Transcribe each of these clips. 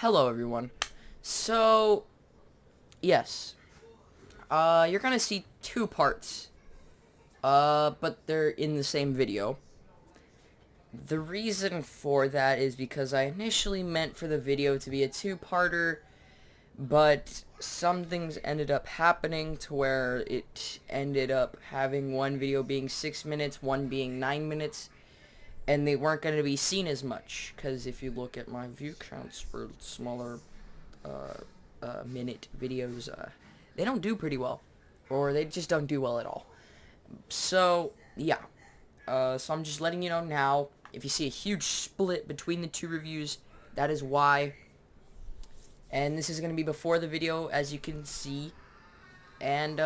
Hello everyone. So, yes. You're gonna see two parts. But they're in the same video. The reason for that is because I initially meant for the video to be a two-parter, but some things ended up happening to where it ended up having one video being 6 minutes, one being 9 minutes, and they weren't going to be seen as much, because if you look at my view counts for smaller minute videos, they don't do pretty well, or they just don't do well at all. So, yeah. So I'm just letting you know now, if you see a huge split between the two reviews, that is why. And this is going to be before the video, as you can see. And,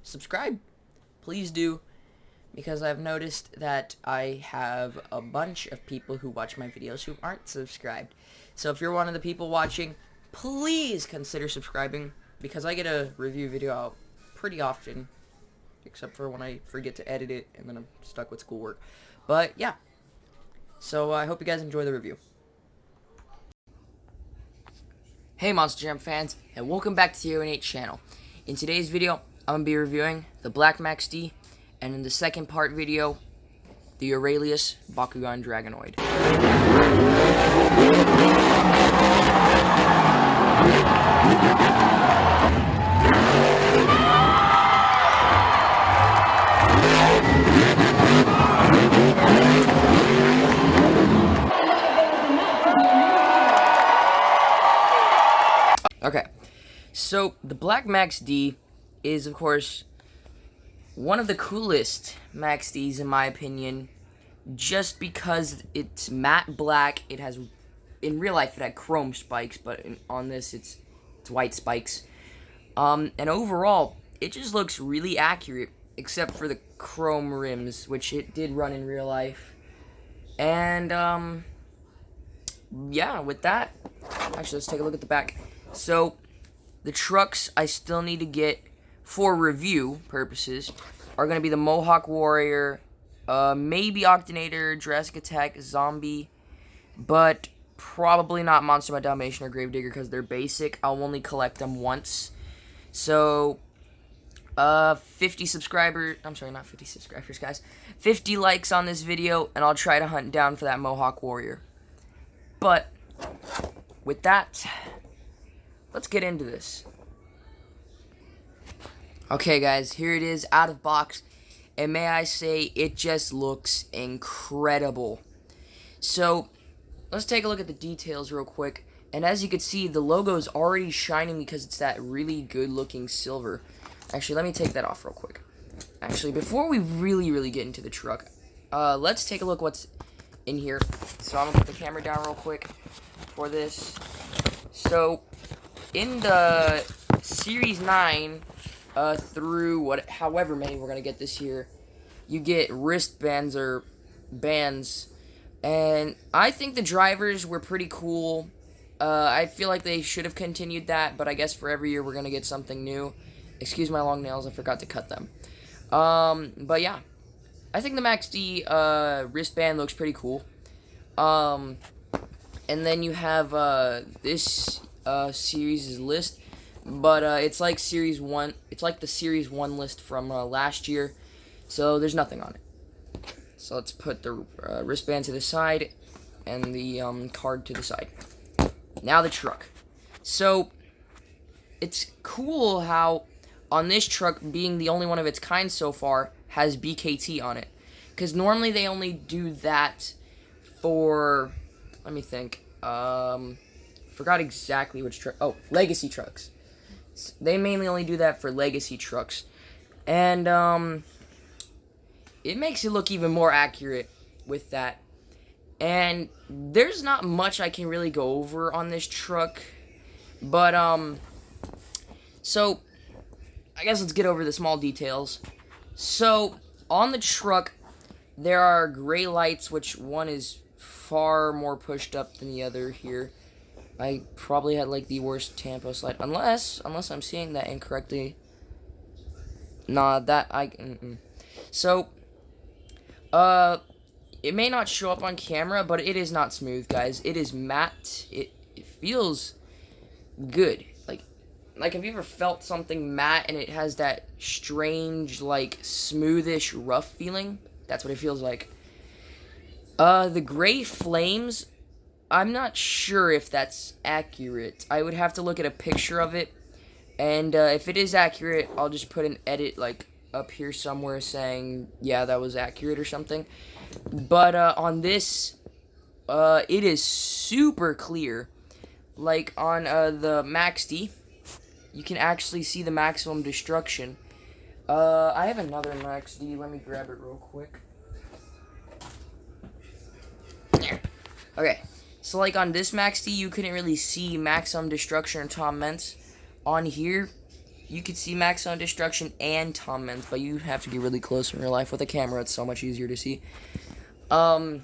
subscribe. Please do. Because I've noticed that I have a bunch of people who watch my videos who aren't subscribed. So if you're one of the people watching, please consider subscribing. Because I get a review video out pretty often. Except for when I forget to edit it and then I'm stuck with schoolwork. But, yeah. So I hope you guys enjoy the review. Hey Monster Jam fans, and welcome back to the Aurelus channel. In today's video, I'm going to be reviewing the Black Max D, and in the second part video, the Aurelus Bakugan Dragonoid. Okay, so the Black Max D is, of course, one of the coolest Max Ds in my opinion, just because it's matte black. It has, in real life, it had chrome spikes, but on this, it's white spikes. And overall, it just looks really accurate, except for the chrome rims, which it did run in real life. And, yeah, with that, actually, let's take a look at the back. So, the trucks I still need to get for review purposes are going to be the Mohawk Warrior, maybe Octanator, Jurassic Attack, Zombie, but probably not Monster by Dalmatian or Gravedigger because they're basic. I'll only collect them once. So, 50 subscribers, I'm sorry, not 50 subscribers, guys. 50 likes on this video, and I'll try to hunt down for that Mohawk Warrior. But, with that, let's get into this. Okay, guys, here it is out of box, and may I say, it just looks incredible. So, let's take a look at the details real quick, and as you can see, the logo is already shining because it's that really good-looking silver. Actually, let me take that off real quick. Actually, before we really get into the truck, let's take a look what's in here. So, I'm going to put the camera down real quick for this. So, in the Series 9 through however many we're going to get this year, you get wristbands or bands. And I think the drivers were pretty cool. I feel like they should have continued that, but I guess for every year we're going to get something new. Excuse my long nails, I forgot to cut them. But yeah, I think the Max D wristband looks pretty cool. And then you have this series' list, but it's like Series 1. It's like the Series 1 list from last year, so there's nothing on it. So let's put the wristband to the side and the card to the side. Now the truck. So it's cool how on this truck, being the only one of its kind so far, has BKT on it, because normally they only do that for, let me think, forgot exactly which truck. Oh, legacy trucks. They mainly only do that for legacy trucks. And, it makes it look even more accurate with that. And there's not much I can really go over on this truck. But, so, I guess let's get over the small details. So, on the truck, there are gray lights, which one is far more pushed up than the other here. I probably had, like, the worst Tampo slide. Unless I'm seeing that incorrectly. Nah, that, So, it may not show up on camera, but it is not smooth, guys. It is matte. It feels good. Like, have you ever felt something matte and it has that strange, like, smoothish, rough feeling? That's what it feels like. The gray flames, I'm not sure if that's accurate. I would have to look at a picture of it. And, if it is accurate, I'll just put an edit, like, up here somewhere saying, yeah, that was accurate or something. But, on this, it is super clear. Like, on, the Max D, you can actually see the maximum destruction. I have another Max D. Let me grab it real quick. Okay. So, like, on this Max D, you couldn't really see maximum destruction or Tom Mentz. On here, you could see maximum destruction and Tom Mentz, but you have to get really close in real life. With a camera, it's so much easier to see. And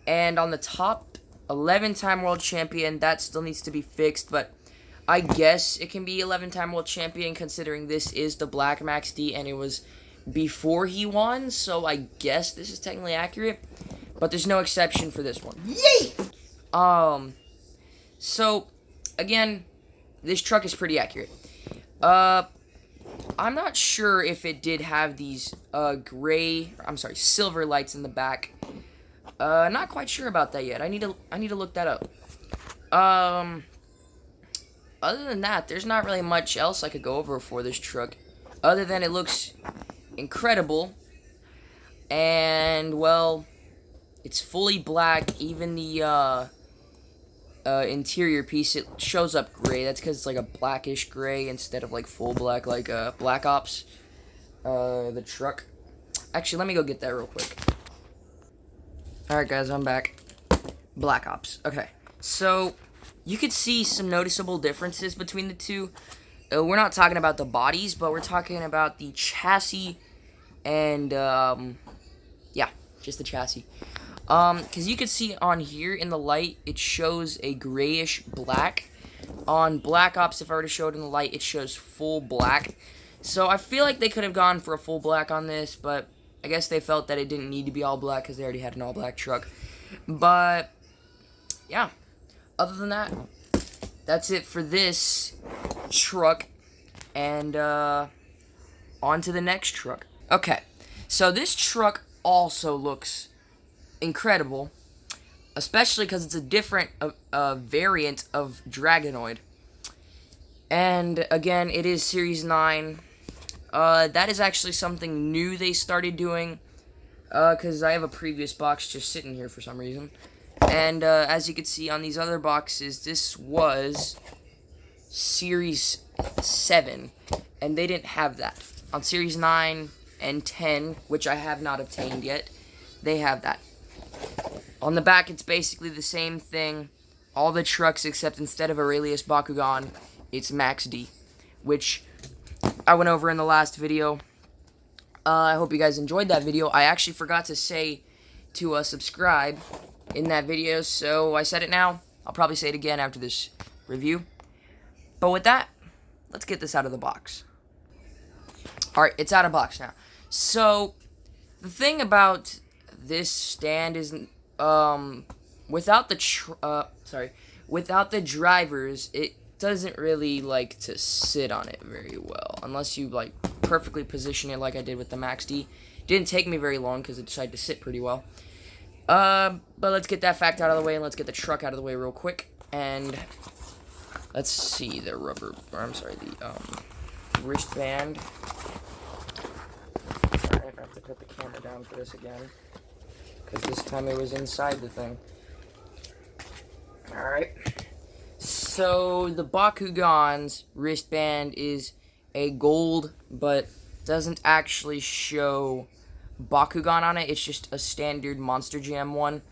on the top, 11-time world champion, that still needs to be fixed, but I guess it can be 11-time world champion considering this is the Black Max D and it was before he won, so I guess this is technically accurate, but there's no exception for this one. Yay! So, again, this truck is pretty accurate. I'm not sure if it did have these, silver lights in the back. Not quite sure about that yet. I need to look that up. Other than that, there's not really much else I could go over for this truck. Other than it looks incredible. And, well, it's fully black. Even the, interior piece, it shows up gray. That's because it's like a blackish gray instead of like full black, like Black Ops. The truck. Actually, let me go get that real quick. Alright, guys, I'm back. Black Ops. Okay, so you could see some noticeable differences between the two. We're not talking about the bodies, but we're talking about the chassis and, yeah, just the chassis. Because you can see on here in the light, it shows a grayish black. On Black Ops, if I were to show it in the light, it shows full black. So I feel like they could have gone for a full black on this, but I guess they felt that it didn't need to be all black because they already had an all black truck. But, yeah. Other than that, that's it for this truck. And, on to the next truck. Okay. So this truck also looks incredible, especially because it's a different variant of Dragonoid. And again, it is Series 9. That is actually something new they started doing, because I have a previous box just sitting here for some reason. And as you can see on these other boxes, this was Series 7, and they didn't have that. On Series 9 and 10, which I have not obtained yet, they have that. On the back, it's basically the same thing. All the trucks, except instead of Aurelus Bakugan, it's Max D, which I went over in the last video. I hope you guys enjoyed that video. I actually forgot to say to subscribe in that video, so I said it now. I'll probably say it again after this review. But with that, let's get this out of the box. Alright, it's out of box now. So, the thing about this stand is, without the drivers, it doesn't really like to sit on it very well, unless you like perfectly position it like I did with the Max D. Didn't take me very long because it decided to sit pretty well. But let's get that fact out of the way, and let's get the truck out of the way real quick. And let's see the wristband. Sorry, I have to put the camera down for this again, because this time it was inside the thing. Alright. So, the Bakugan's wristband is a gold, but doesn't actually show Bakugan on it. It's just a standard Monster Jam one.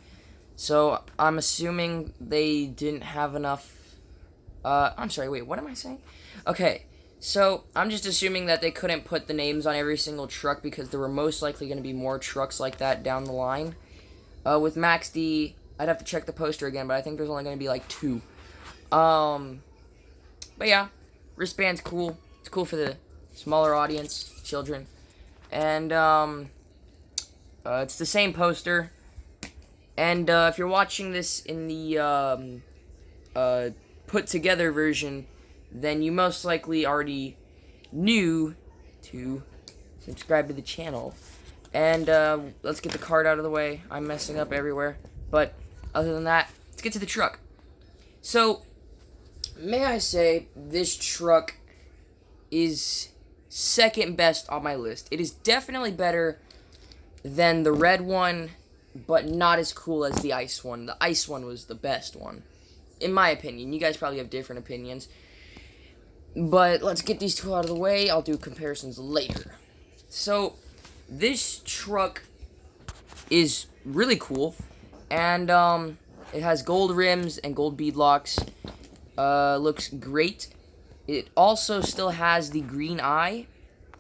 So, I'm assuming they didn't have enough... I'm sorry, wait, what am I saying? Okay, so I'm just assuming that they couldn't put the names on every single truck because there were most likely going to be more trucks like that down the line. With Max D, I'd have to check the poster again, but I think there's only going to be like 2. But yeah, wristband's cool. It's cool for the smaller audience, children. And, it's the same poster. And if you're watching this in the put together version, then you most likely already knew to subscribe to the channel. And let's get the card out of the way. I'm messing up everywhere. But other than that, let's get to the truck. So, may I say, this truck is second best on my list. It is definitely better than the red one, but not as cool as the ice one. The ice one was the best one, in my opinion. You guys probably have different opinions. But let's get these two out of the way. I'll do comparisons later. So, this truck is really cool. And, it has gold rims and gold bead locks. Looks great. It also still has the green eye,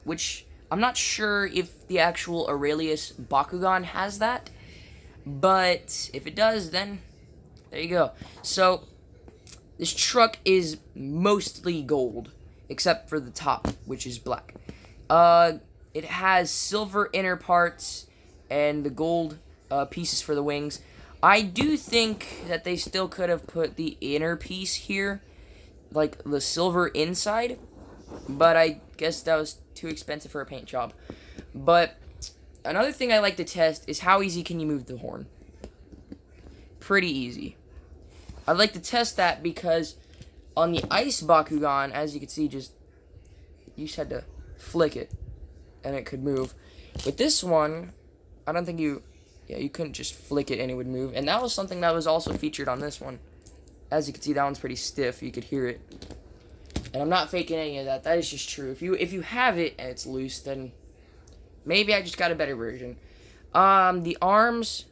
which I'm not sure if the actual Aurelus Bakugan has that. But if it does, then there you go. So, this truck is mostly gold, except for the top, which is black. It has silver inner parts and the gold pieces for the wings. I do think that they still could have put the inner piece here, like the silver inside, but I guess that was too expensive for a paint job. But another thing I like to test is how easy can you move the horn. Pretty easy. I'd like to test that because on the ice Bakugan, as you can see, you just had to flick it and it could move. With this one, I don't think you couldn't just flick it and it would move. And that was something that was also featured on this one. As you can see, that one's pretty stiff. You could hear it. And I'm not faking any of that. That is just true. If you have it and it's loose, then maybe I just got a better version. The arms,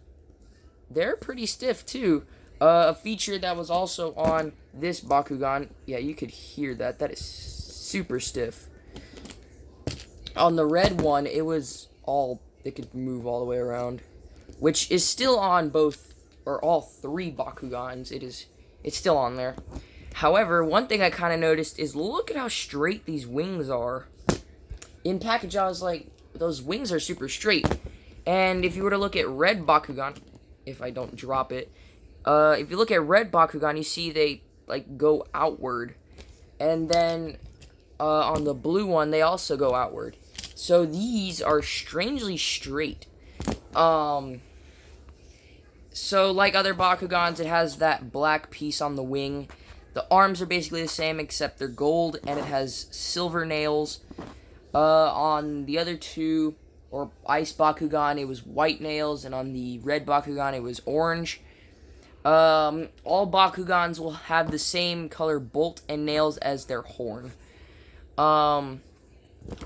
they're pretty stiff too. A feature that was also on this Bakugan. Yeah, you could hear that. That is super stiff. On the red one, it could move all the way around, which is still on both or all three Bakugans. It's still on there. However, one thing I kind of noticed is look at how straight these wings are. In package, I was like, those wings are super straight. And if you were to look at red Bakugan, if I don't drop it, if you look at red Bakugan, you see they like go outward. And then on the blue one, they also go outward. So these are strangely straight. So like other Bakugans, it has that black piece on the wing. The arms are basically the same, except they're gold, and it has silver nails. On the other two, or Ice Bakugan, it was white nails, and on the red Bakugan, it was orange. All Bakugans will have the same color bolt and nails as their horn. On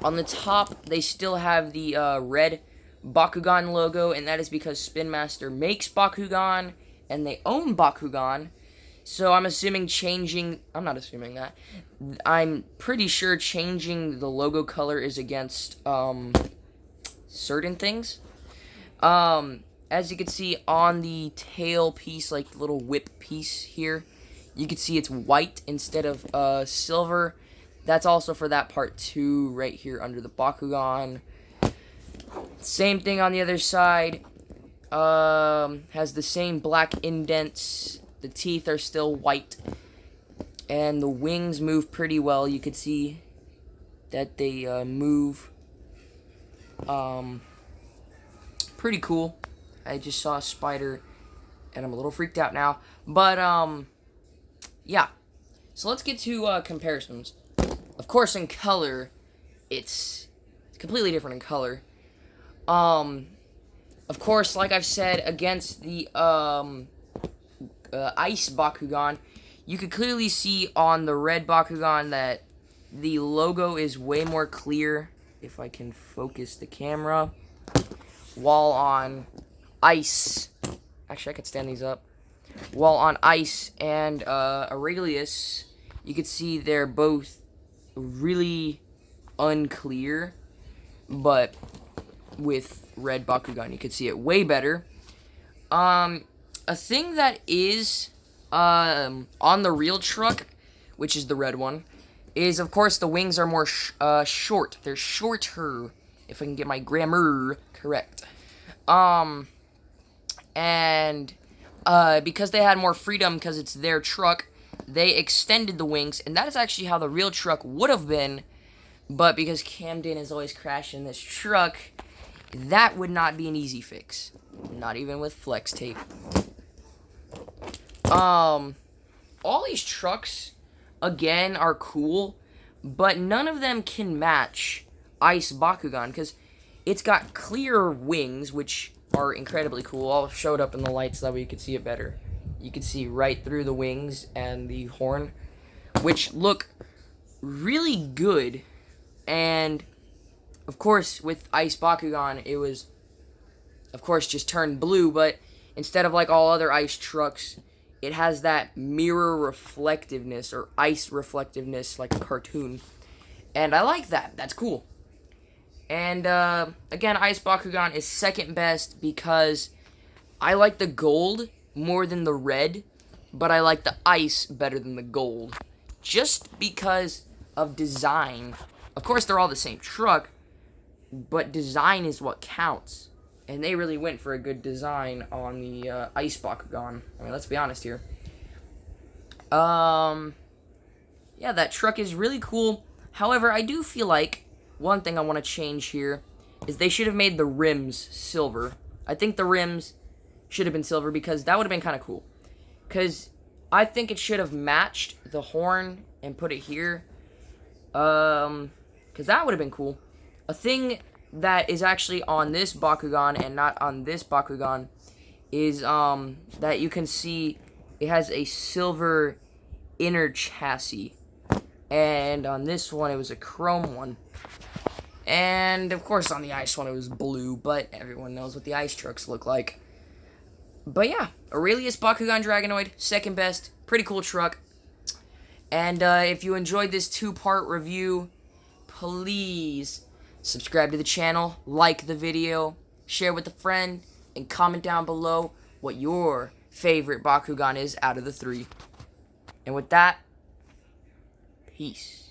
the top, they still have the red Bakugan logo, and that is because Spin Master makes Bakugan, and they own Bakugan. So I'm not assuming that. I'm pretty sure changing the logo color is against certain things. As you can see on the tail piece, like the little whip piece here, you can see it's white instead of silver. That's also for that part too, right here under the Bakugan. Same thing on the other side. Has the same black indents. The teeth are still white. And the wings move pretty well. You can see that they move. Pretty cool. I just saw a spider and I'm a little freaked out now. But, yeah. So let's get to comparisons. Of course, in color, it's completely different in color. Of course, like I've said, against the Ice Bakugan, you could clearly see on the red Bakugan that the logo is way more clear, if I can focus the camera, while on Ice, actually I could stand these up, while on Ice and Aurelus, you could see they're both really unclear, but with red Bakugan, you could see it way better. A thing that is on the real truck, which is the red one, is of course the wings are more short. They're shorter, if I can get my grammar correct. And because they had more freedom, because it's their truck, they extended the wings, and that is actually how the real truck would have been. But because Camden is always crashing this truck, that would not be an easy fix. Not even with flex tape. All these trucks, again, are cool, but none of them can match Ice Bakugan, because it's got clear wings, which are incredibly cool. I'll show it up in the light so that way you can see it better. You can see right through the wings and the horn, which look really good. And, of course, with Ice Bakugan, it was, of course, just turned blue, but instead of like all other ice trucks, it has that mirror reflectiveness, or ice reflectiveness, like a cartoon. And I like that. That's cool. And, again, Ice Bakugan is second best because I like the gold more than the red, but I like the ice better than the gold. Just because of design. Of course, they're all the same truck, but design is what counts. And they really went for a good design on the Ice Bakugan. I mean, let's be honest here. Yeah, that truck is really cool. However, I do feel like one thing I want to change here is they should have made the rims silver. I think the rims should have been silver because that would have been kind of cool. Because I think it should have matched the horn and put it here. Because that would have been cool. A thing that is actually on this Bakugan and not on this Bakugan is that you can see it has a silver inner chassis. And on this one, it was a chrome one. And, of course, on the ice one, it was blue, but everyone knows what the ice trucks look like. But, yeah, Aurelus Bakugan Dragonoid, second best, pretty cool truck. And if you enjoyed this two-part review, please subscribe to the channel, like the video, share with a friend, and comment down below what your favorite Bakugan is out of the three. And with that, peace.